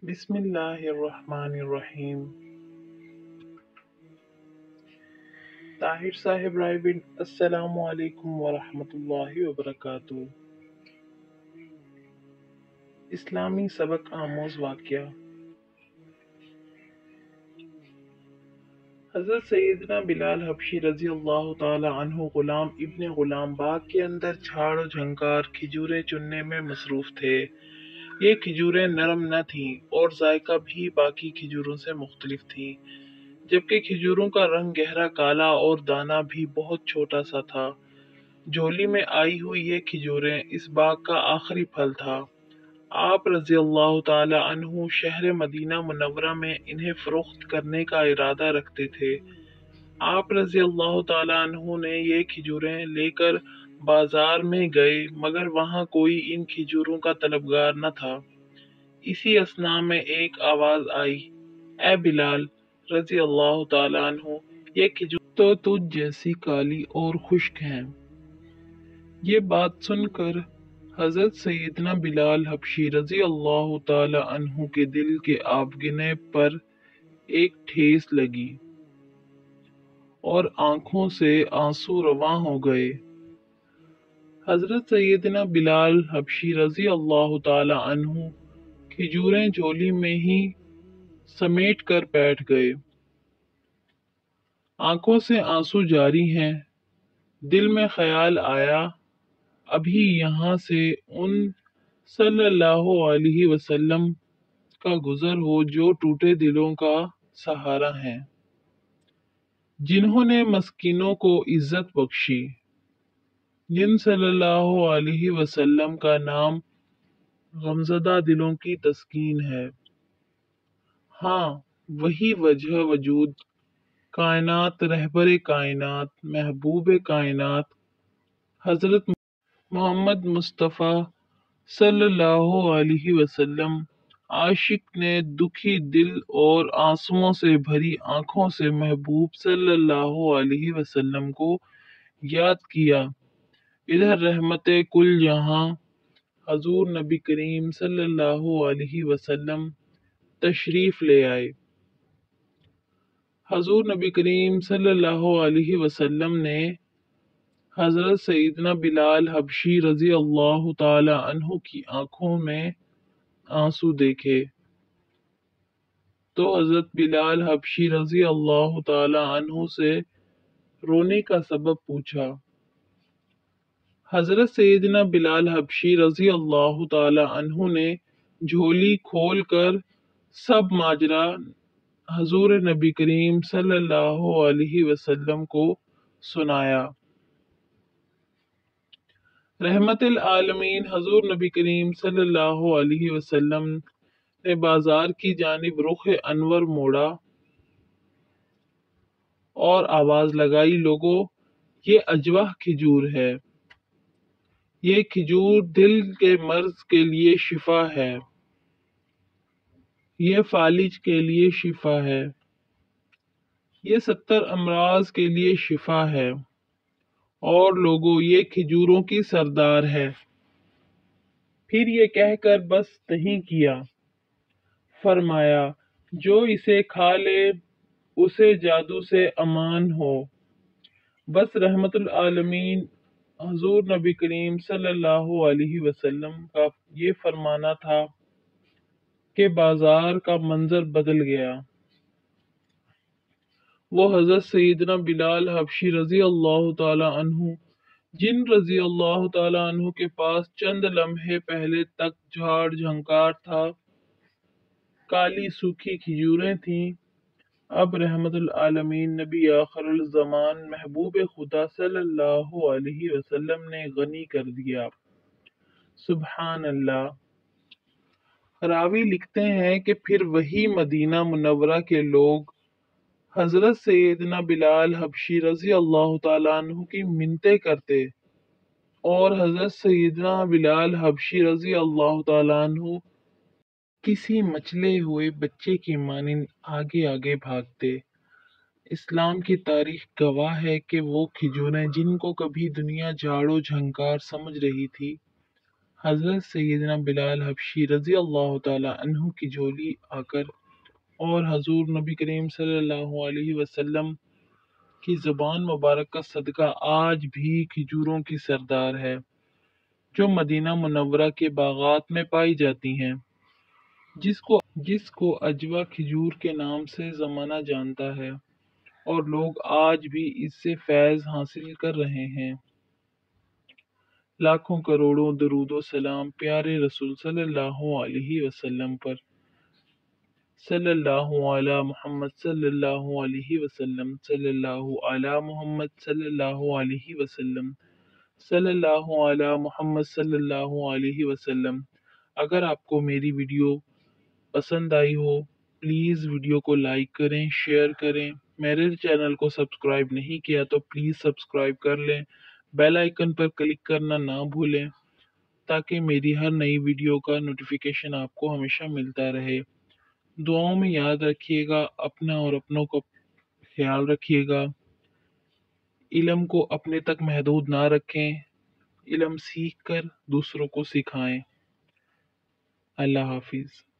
بسم اللہ الرحمن الرحیم۔ طاہر صاحب رائے، السلام علیکم ورحمۃ اللہ وبرکاتہ۔ اسلامی سبق آموز واقعہ۔ حضرت سیدنا بلال حبشی رضی اللہ تعالی عنہ غلام ابن غلام باغ کے اندر جھاڑ و جھنکار کھجوریں چننے میں مصروف تھے۔ یہ کھجوریں نرم نہ تھیں اور ذائقہ بھی باقی کھجوروں سے مختلف تھی، جبکہ کھجوروں کا رنگ گہرا کالا اور دانہ بھی بہت چھوٹا سا تھا۔ جھولی میں آئی ہوئی یہ کھجوریں اس باغ کا آخری پھل تھا۔ آپ رضی اللہ تعالی عنہ شہر مدینہ منورہ میں انہیں فروخت کرنے کا ارادہ رکھتے تھے۔ آپ رضی اللہ تعالی عنہ نے یہ کھجوریں لے کر بازار میں گئے، مگر وہاں کوئی ان کھجوروں کا طلبگار نہ تھا۔ اسی اثناء میں ایک آواز آئی، اے بلال رضی اللہ تعالی عنہ، یہ کھجور تو تجھ جیسی کالی اور خشک ہیں۔ یہ بات سن کر حضرت سیدنا بلال حبشی رضی اللہ تعالی عنہ کے دل کے آبگنے پر ایک ٹھیس لگی اور آنکھوں سے آنسو رواں ہو گئے۔ حضرت سیدنا بلال حبشی رضی اللہ تعالی عنہ کھجوریں جھولی میں ہی سمیٹ کر بیٹھ گئے۔ آنکھوں سے آنسو جاری ہیں۔ دل میں خیال آیا، ابھی یہاں سے ان صلی اللہ علیہ وسلم کا گزر ہو جو ٹوٹے دلوں کا سہارا ہیں، جنہوں نے مسکینوں کو عزت بخشی، جن صلی اللہ علیہ وسلم کا نام غمزدہ دلوں کی تسکین ہے۔ ہاں، وہی وجہ وجود، کائنات، رہبر کائنات، محبوب کائنات حضرت محمد مصطفیٰ صلی اللہ علیہ وسلم، عاشق نے دکھی دل اور آنسوؤں سے بھری آنکھوں سے محبوب صلی اللہ علیہ وسلم کو یاد کیا۔ ادھر رحمت کل جہاں حضور نبی کریم صلی اللہ علیہ وسلم تشریف لے آئے۔ حضور نبی کریم صلی اللہ علیہ وسلم نے حضرت سیدنا بلال حبشی رضی اللہ تعالی عنہ کی آنکھوں میں آنسو دیکھے تو حضرت بلال حبشی رضی اللہ تعالی عنہ سے رونے کا سبب پوچھا۔ حضرت سیدنا بلال حبشی رضی اللہ تعالی عنہ نے جھولی کھول کر سب ماجرا حضور نبی کریم صلی اللہ علیہ وسلم کو سنایا۔ رحمت العالمین حضور نبی کریم صلی اللہ علیہ وسلم نے بازار کی جانب رخ انور موڑا اور آواز لگائی، لوگو، یہ اجواہ کھجور ہے۔ یہ کھجور دل کے مرض کے لیے شفا ہے، یہ فالج کے لیے شفا ہے، یہ 70 امراض کے لیے شفا ہے، اور لوگوں یہ کھجوروں کی سردار ہے۔ پھر یہ کہہ کر بس نہیں کیا، فرمایا، جو اسے کھا لے اسے جادو سے امان ہو۔ بس رحمت العالمین حضور نبی کریم صلی اللہ علیہ وسلم کا یہ فرمانا تھا کہ بازار کا منظر بدل گیا۔ وہ حضرت سیدنا بلال حبشی رضی اللہ تعالی عنہ، جن رضی اللہ تعالی عنہ کے پاس چند لمحے پہلے تک جھاڑ جھنکار تھا، کالی سوکھی کھجوریں تھیں، اب رحمت العالمین نبی آخر الزمان محبوب خدا صلی اللہ علیہ وسلم نے غنی کر دیا۔ سبحان اللہ۔ راوی لکھتے ہیں کہ پھر وہی مدینہ منورہ کے لوگ حضرت سیدنا بلال حبشی رضی اللہ تعالیٰ عنہ کی منتیں کرتے اور حضرت سیدنا بلال حبشی رضی اللہ تعالیٰ عنہ کسی مچلے ہوئے بچے کی مانند آگے آگے بھاگتے۔ اسلام کی تاریخ گواہ ہے کہ وہ کھجوریں جن کو کبھی دنیا جھاڑ و جھنکار سمجھ رہی تھی، حضرت سیدنا بلال حبشی رضی اللہ تعالی عنہ کی جھولی آ کر اور حضور نبی کریم صلی اللہ علیہ وسلم کی زبان مبارک کا صدقہ آج بھی کھجوروں کی سردار ہے جو مدینہ منورہ کے باغات میں پائی جاتی ہیں، جس کو اجوا کھجور کے نام سے زمانہ جانتا ہے اور لوگ آج بھی اس سے فیض حاصل کر رہے ہیں۔ لاکھوں کروڑوں درود و سلام پیارے رسول صلی اللہ علیہ وسلم پر، صلی اللہ علی محمد صلی اللہ علیہ وسلم، صلی اللہ علی محمد صلی اللہ علیہ وسلم، صلی اللہ علی محمد صلی اللہ علیہ وسلم۔ اگر آپ کو میری ویڈیو پسند آئی ہو پلیز ویڈیو کو لائک کریں، شیئر کریں۔ میرے چینل کو سبسکرائب نہیں کیا تو پلیز سبسکرائب کر لیں، بیل آئیکن پر کلک کرنا نہ بھولیں تاکہ میری ہر نئی ویڈیو کا نوٹیفیکیشن آپ کو ہمیشہ ملتا رہے۔ دعاؤں میں یاد رکھیے گا، اپنا اور اپنوں کا خیال رکھیے گا، علم کو اپنے تک محدود نہ رکھیں، علم سیکھ کر دوسروں کو سکھائیں۔ اللہ حافظ۔